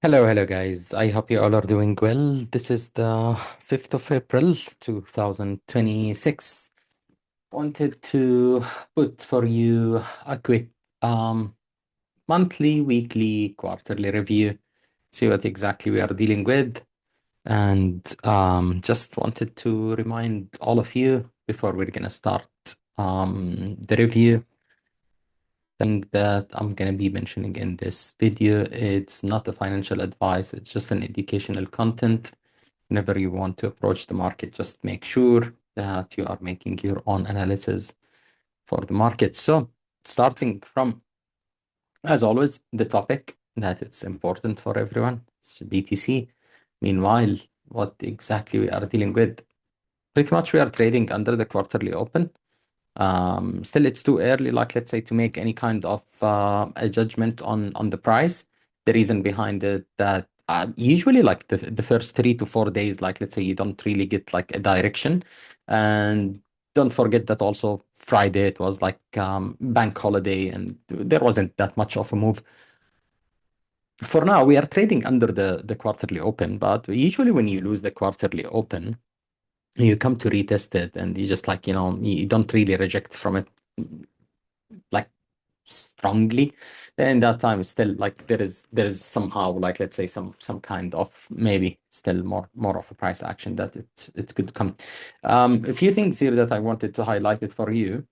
Hello guys. I hope you all are doing well. This is the 5th of April, 2026. Wanted to put for you a quick um, monthly, weekly, quarterly review, see what exactly we are dealing with, and just wanted to remind all of you before we're gonna start the review thing that I'm going to be mentioning in this video. It's not a financial advice, it's just an educational content. Whenever you want to approach the market, just make sure that you are making your own analysis for the market. So, starting from, as always, the topic that it's important for everyone, it's BTC. Meanwhile, what exactly we are dealing with? Pretty much we are trading under the quarterly open. Still, it's too early, like let's say, to make any kind of a judgment on the price. The reason behind it that usually like the first 3 to 4 days, like let's say, you don't really get like a direction, and don't forget that also Friday it was like bank holiday, and there wasn't that much of a move. For now, we are trading under the quarterly open, but usually when you lose the quarterly open, you come to retest it and you just like you don't really reject from it like strongly. Then in that time still like there is somehow like let's say some kind of maybe still more of a price action that it could come. A few things here that I wanted to highlight it for you,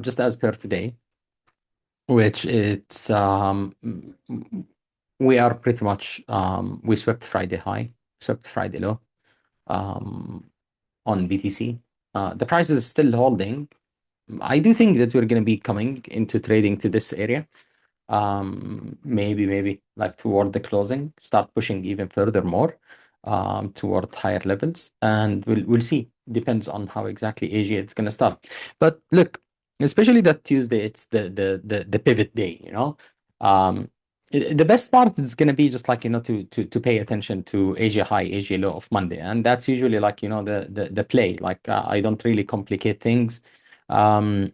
just as per today, which it's we are pretty much we swept Friday high, swept Friday low um on BTC. The price is still holding. I do think that we're going to be coming into trading to this area. Maybe like toward the closing, start pushing even further more toward higher levels, and we'll see. Depends on how exactly Asia it's going to start. But look, especially that Tuesday, it's the pivot day. Um, the best part is going to be just like to pay attention to Asia high, Asia low of Monday, and that's usually like the play. Like I don't really complicate things. Um,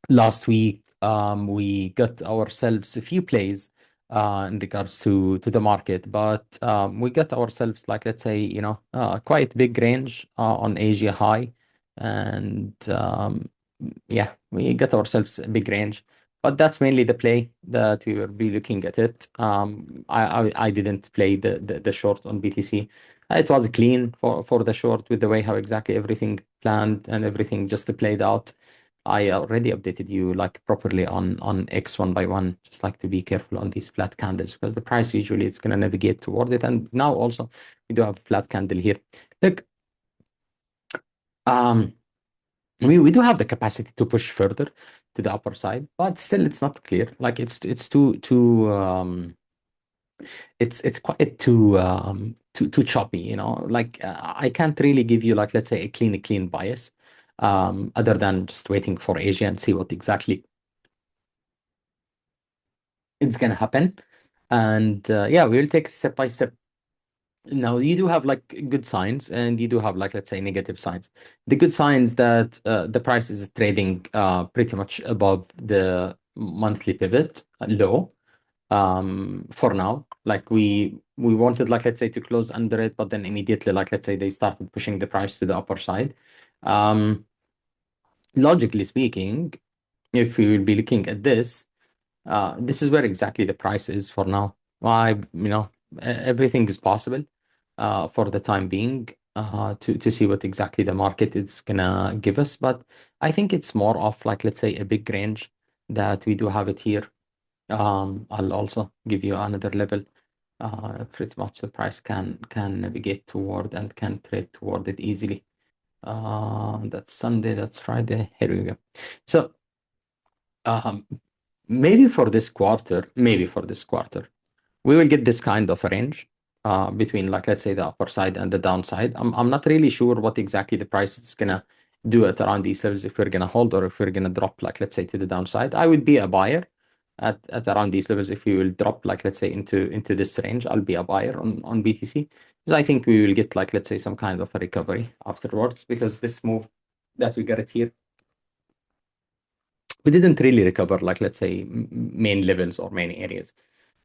Last week we got ourselves a few plays in regards to the market, but we got ourselves like let's say quite big range on Asia high, and yeah, we got ourselves a big range, but that's mainly the play that we will be looking at it. I didn't play the short on BTC. It was clean for the short with the way how exactly everything planned and everything just played out. I already updated you like properly on X one by one, just like to be careful on these flat candles because the price usually it's gonna navigate toward it. And now also we do have flat candle here. Look, um, we do have the capacity to push further to the upper side, but still it's not clear. Like it's too it's quite too choppy, like I can't really give you like let's say a clean bias other than just waiting for Asia and see what exactly it's gonna happen. And yeah, we will take step by step. Now you do have like good signs and you do have like let's say negative signs. The good signs that the price is trading pretty much above the monthly pivot low for now. Like we wanted like let's say to close under it, but then immediately like let's say they started pushing the price to the upper side. um Logically speaking, if we will be looking at this is where exactly the price is for now. Why, everything is possible for the time being to see what exactly the market is gonna give us. But I think it's more of like, let's say, a big range that we do have it here. I'll also give you another level. Pretty much the price can navigate toward and can trade toward it easily. That's Sunday, that's Friday. Here we go. So um, maybe for this quarter, we will get this kind of a range between like let's say the upper side and the downside. I'm not really sure what exactly the price is gonna do at around these levels, if we're gonna hold or if we're gonna drop like let's say to the downside. I would be a buyer at around these levels. If we will drop like let's say into this range, I'll be a buyer on BTC because I think we will get like let's say some kind of a recovery afterwards, because this move that we got it here, we didn't really recover like let's say main levels or main areas.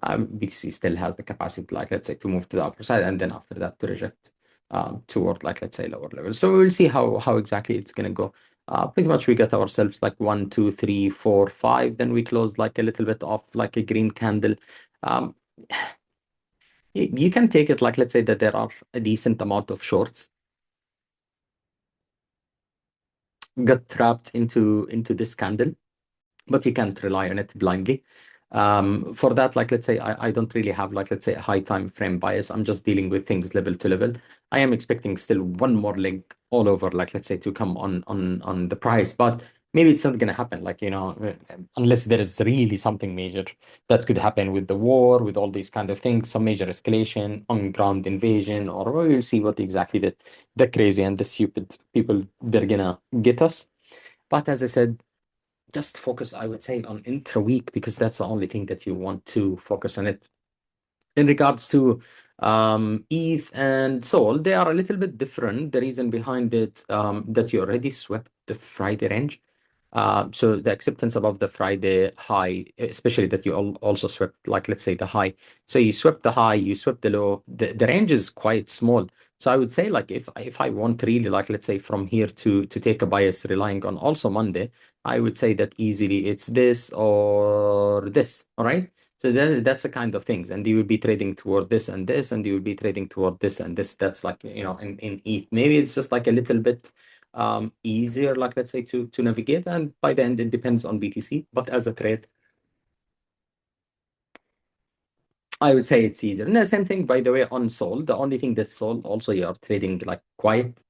BTC still has the capacity, like let's say, to move to the upper side, and then after that to reject toward, like let's say, lower levels. So we'll see how exactly it's gonna go. Pretty much we get ourselves like 1, 2, 3, 4, 5. Then we closed like a little bit off, like a green candle. Um, you can take it like let's say that there are a decent amount of shorts got trapped into this candle, but you can't rely on it blindly. For that, like let's say, I don't really have like let's say a high time frame bias. I'm just dealing with things level to level. I am expecting still one more leg all over, like let's say, to come on the price, but maybe it's not gonna happen. Like unless there is really something major that could happen with the war, with all these kind of things, some major escalation, on ground invasion, or we'll see what exactly the crazy and the stupid people they're gonna get us. But as I said, just focus, I would say, on intra-week because that's the only thing that you want to focus on it. In regards to ETH and Sol, they are a little bit different. The reason behind it that you already swept the Friday range. So the acceptance above the Friday high, especially that you also swept, like let's say the high. So you swept the high, you swept the low. The range is quite small. So I would say like if I want really like let's say from here to take a bias relying on also Monday, I would say that easily it's this or this. All right. So that's the kind of things, and you will be trading toward this and this, and you will be trading toward this and this. That's like in ETH. Maybe it's just like a little bit easier, like let's say to navigate, and by the end it depends on BTC. But as a trade, I would say it's easier. And the same thing, by the way, on Sol. The only thing that's Sol also you are trading like quite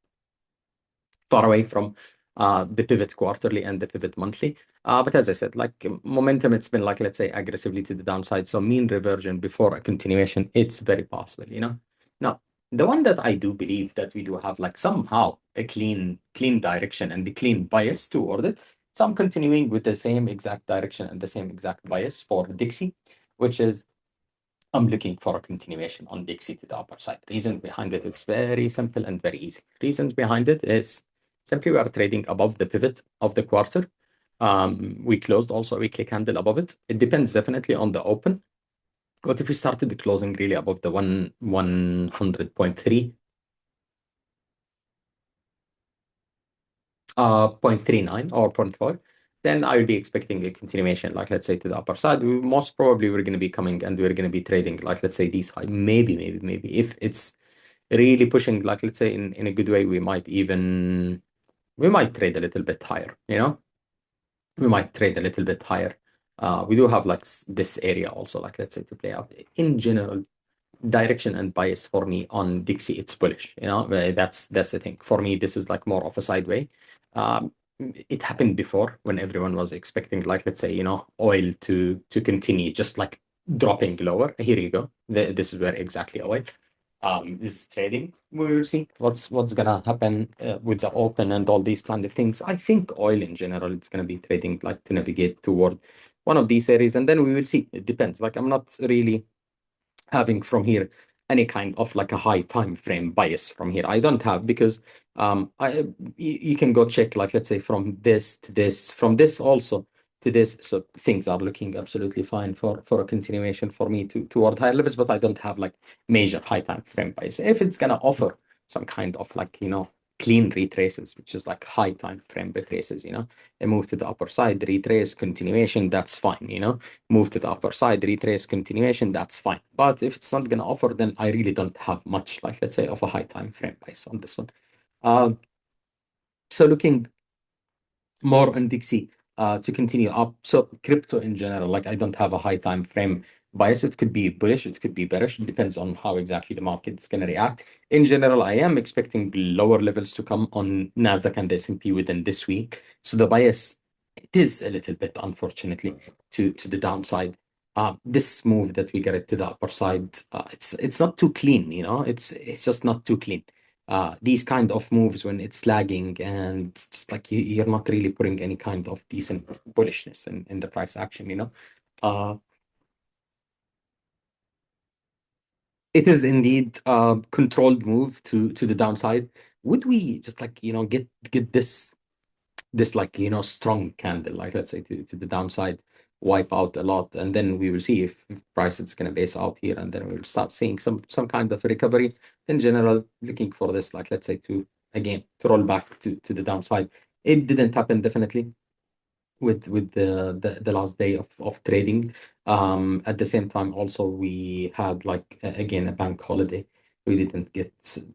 far away from the pivot quarterly and the pivot monthly. But as I said, like momentum, it's been like, let's say, aggressively to the downside. So mean reversion before a continuation, it's very possible, you know. Now, the one that I do believe that we do have like somehow a clean direction and the clean bias toward it. So I'm continuing with the same exact direction and the same exact bias for Dixie, which is I'm looking for a continuation on the exit to the upper side. Reason behind it is very simple and very easy. Reasons behind it is simply we are trading above the pivot of the quarter. We closed also a weekly candle above it. It depends definitely on the open. But if we started the closing really above the 100.3, 0.39 or zero point 0.4, then I would be expecting a continuation, like let's say to the upper side. Most probably we're going to be coming and we're going to be trading, like let's say these high. Maybe if it's really pushing, like let's say in a good way, we might trade a little bit higher, you know, we might trade a little bit higher. We do have like this area also, like let's say to play out. In general, direction and bias for me on Dixie, it's bullish. You know, that's the thing. For me, this is like more of a sideway. Um, it happened before when everyone was expecting, like let's say, oil to continue just like dropping lower. Here you go. This is where exactly oil is trading. We'll see what's gonna happen with the open and all these kind of things. I think oil in general, it's gonna be trading like to navigate toward one of these areas, and then we will see. It depends. Like I'm not really having from here any kind of like a high time frame bias from here. I don't have because you can go check like let's say from this to this, from this also to this. So things are looking absolutely fine for a continuation for me to toward higher levels, but I don't have like major high time frame bias. If it's gonna offer some kind of like clean retraces, which is like high time frame retraces, a move to the upper side, retrace, continuation, that's fine, move to the upper side, retrace, continuation, that's fine. But if it's not going to offer, then I really don't have much, like let's say, of a high time frame bias on this one. Um, so looking more on Dixie to continue up. So crypto in general, like I don't have a high time frame bias. It could be bullish, it could be bearish. It depends on how exactly the market's going to react. In general, I am expecting lower levels to come on Nasdaq and the S&P within this week. So the bias, it is a little bit, unfortunately, to the downside. This move that we get it to the upper side, it's not too clean, it's just not too clean. These kind of moves when it's lagging and just like you're not really putting any kind of decent bullishness in the price action, Uh, it is indeed a controlled move to the downside. Would we just like, get this like, strong candle, like let's say to the downside? wipe out a lot, and then we will see if price is going to base out here, and then we'll start seeing some kind of recovery. In general, looking for this, like let's say to again to roll back to the downside. It didn't happen definitely with the last day of trading. At the same time, also we had like again a bank holiday. We didn't get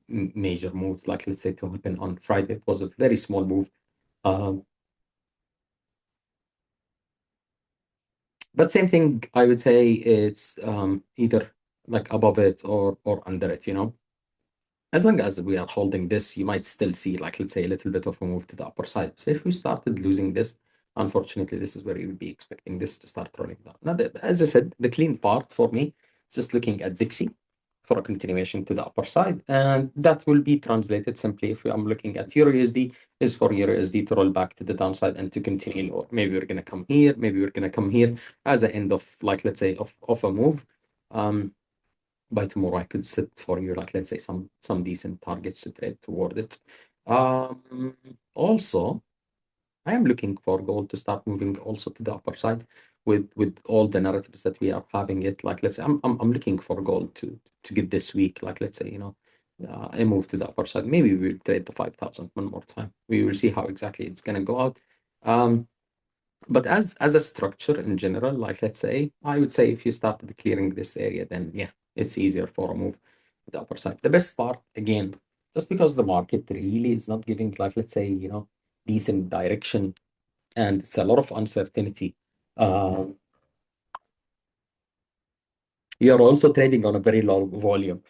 major moves like let's say to happen on Friday. It was a very small move. Um, but same thing, I would say it's either like above it or under it, you know. As long as we are holding this, you might still see, like, let's say, a little bit of a move to the upper side. So if we started losing this, unfortunately, this is where you would be expecting this to start rolling down. Now, as I said, the clean part for me is just looking at Dixie for a continuation to the upper side. And that will be translated simply if I'm looking at Euro USD, is for Euro USD to roll back to the downside and to continue lower. Maybe we're going to come here, maybe we're going to come here as the end of, like, let's say, of a move. By tomorrow I could set for you like let's say some decent targets to trade toward it. Also I am looking for gold to start moving also to the upper side with all the narratives that we are having it. Like let's say I'm looking for gold to get this week, like let's say, you know, I move to the upper side. Maybe we'll trade the 5,000 one more time. We will see how exactly it's gonna go out. But as a structure in general, like let's say, I would say if you started clearing this area, then yeah, it's easier for a move to the upper side. The best part, again, just because the market really is not giving, like let's say, you know, decent direction and it's a lot of uncertainty. Um, you're also trading on a very low volume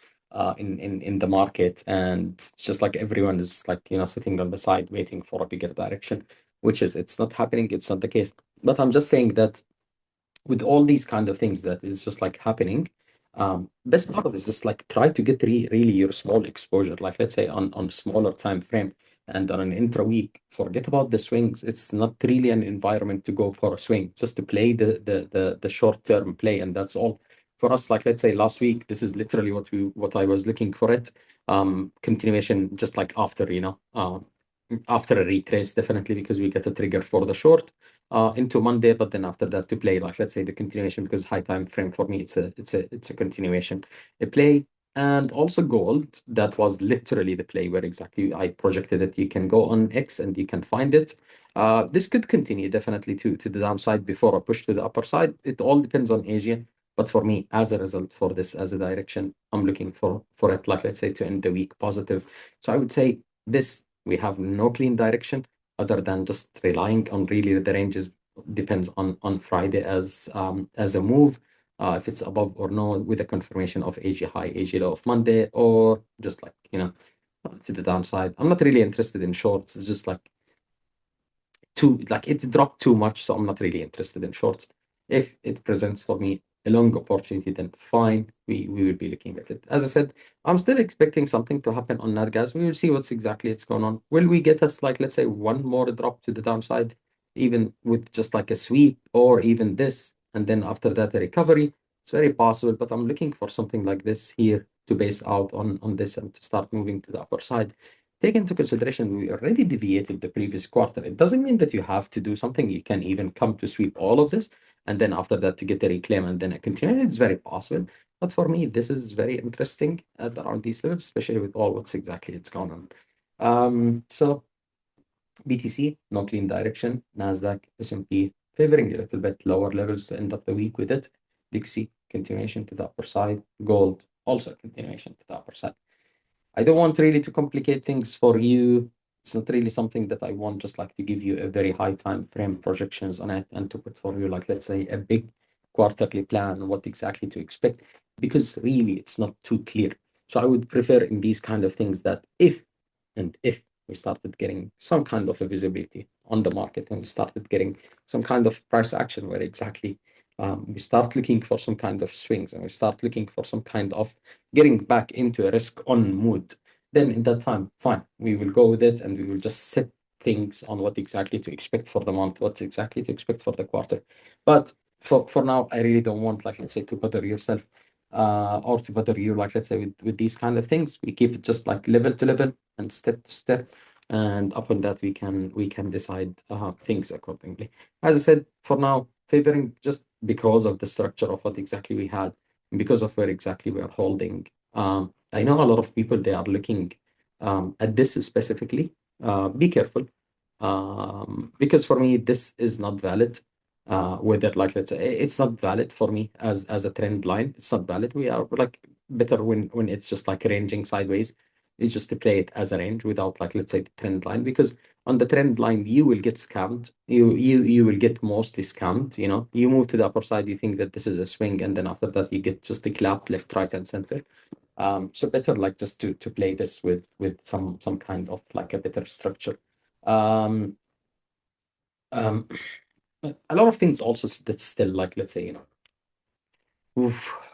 in the market, and just like everyone is like, you know, sitting on the side waiting for a bigger direction, which is it's not happening, it's not the case. But I'm just saying that with all these kind of things that is just like happening, best part of it is just like try to get really your small exposure, like let's say on smaller time frame and on an intra week. Forget about the swings. It's not really an environment to go for a swing, just to play the short term play, and that's all. For us, like let's say last week, this is literally what I was looking for it. Continuation just like after, you know, after a retrace, definitely because we get a trigger for the short into Monday, but then after that to play, like let's say the continuation, because high time frame for me, it's a continuation, a play. And also gold, that was literally the play where exactly I projected it. You can go on X and you can find it. This could continue definitely to the downside before a push to the upper side. It all depends on Asia. But for me, as a result for this as a direction, I'm looking for it, like let's say to end the week positive. So I would say this, we have no clean direction other than just relying on really the ranges depends on Friday as a move, if it's above or no, with a confirmation of AG high, AG low of Monday, or just like, you know, to the downside. I'm not really interested in shorts. It's just like too, like it dropped too much, so I'm not really interested in shorts. If it presents for me a long opportunity, then fine, we will be looking at it. As I said, I'm still expecting something to happen on nat gas. We will see what's exactly it's going on. Will we get us like let's say one more drop to the downside, even with just like a sweep or even this, and then after that a recovery? It's very possible, but I'm looking for something like this here to base out on this and to start moving to the upper side. Take into consideration we already deviated the previous quarter. It doesn't mean that you have to do something. You can even come to sweep all of this and then after that to get a reclaim and then a continue. It's very possible. But for me, this is very interesting at around these levels, especially with all what's exactly it's going on. So BTC, no clean direction. Nasdaq, S&P favoring a little bit lower levels to end up the week with it. Dixie, continuation to the upper side. Gold, also continuation to the upper side. I don't want really to complicate things for you. It's not really something that I want, just like to give you a very high time frame projections on it and to put for you, like, let's say, a big quarterly plan on what exactly to expect, because really it's not too clear. So I would prefer in these kind of things that if we started getting some kind of a visibility on the market and we started getting some kind of price action where exactly we start looking for some kind of swings and we start looking for some kind of getting back into a risk on mood, then in that time, fine, we will go with it and we will just set things on what exactly to expect for the month, what's exactly to expect for the quarter. But for now, I really don't want, like, let's say, to bother yourself or to bother you, like, let's say, with these kind of things. We keep it just like level to level and step to step. And upon that, we can decide things accordingly. As I said, for now, favoring just because of the structure of what exactly we had and because of where exactly we are holding. I know a lot of people, they are looking at this specifically. Be careful. Because for me, this is not valid. Whether like let's say it's not valid for me as a trend line. It's not valid. We are like better when it's just like ranging sideways. It's just to play it as a range without like let's say the trend line, because on the trend line you will get scammed. You will get mostly scammed. You know, you move to the upper side, you think that this is a swing, and then after that you get just the clap left, right, and center. So better like just to play this with some kind of like a better structure. Um, um, a lot of things also that's still like let's say, you know,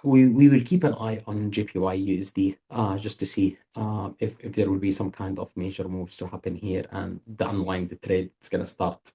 we will keep an eye on JPY USD just to see if there will be some kind of major moves to happen here, and the unwind the trade is gonna start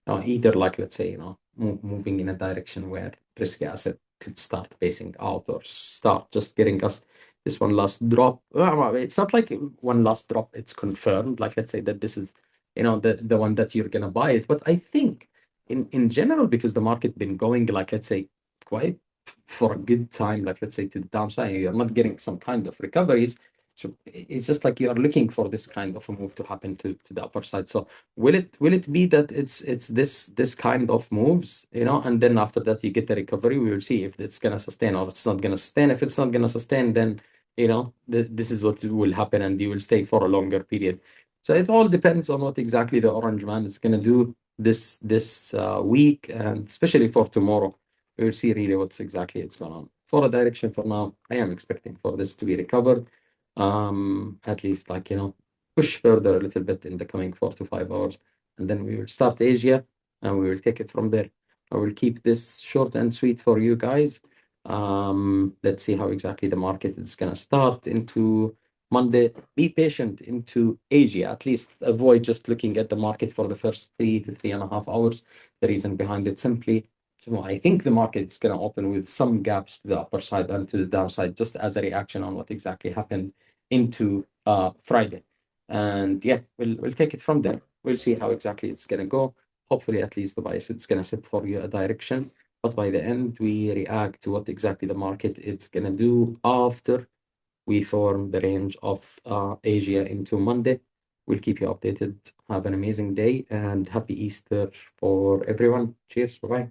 either like let's say, you know, moving in a direction where risky asset could start basing out, or start just getting us this one last drop. Well, it's not like one last drop, it's confirmed like let's say that this is, you know, the one that you're gonna buy it. But I think in general, because the market been going like let's say quite for a good time, like let's say to the downside, you're not getting some kind of recoveries. So it's just like you are looking for this kind of a move to happen to the upper side. So will it be that it's this kind of moves, you know, and then after that you get the recovery? We will see if it's gonna sustain or it's not gonna sustain. If it's not gonna sustain, then you know this is what will happen, and you will stay for a longer period. So it all depends on what exactly the orange man is gonna do this week, and especially for tomorrow. We will see really what's exactly it's going on. For a direction for now, I am expecting for this to be recovered. At least like, you know, push further a little bit in the coming 4 to 5 hours, and then we will start Asia and we will take it from there. I will keep this short and sweet for you guys. Let's see how exactly the market is gonna start into Monday. Be patient into Asia. At least avoid just looking at the market for the first 3 to 3.5 hours. The reason behind it simply, so I think the market is going to open with some gaps to the upper side and to the downside, just as a reaction on what exactly happened into Friday. And yeah, we'll take it from there. We'll see how exactly it's going to go. Hopefully, at least the bias it's going to set for you a direction. But by the end, we react to what exactly the market is going to do after we form the range of Asia into Monday. We'll keep you updated. Have an amazing day and happy Easter for everyone. Cheers. Bye bye.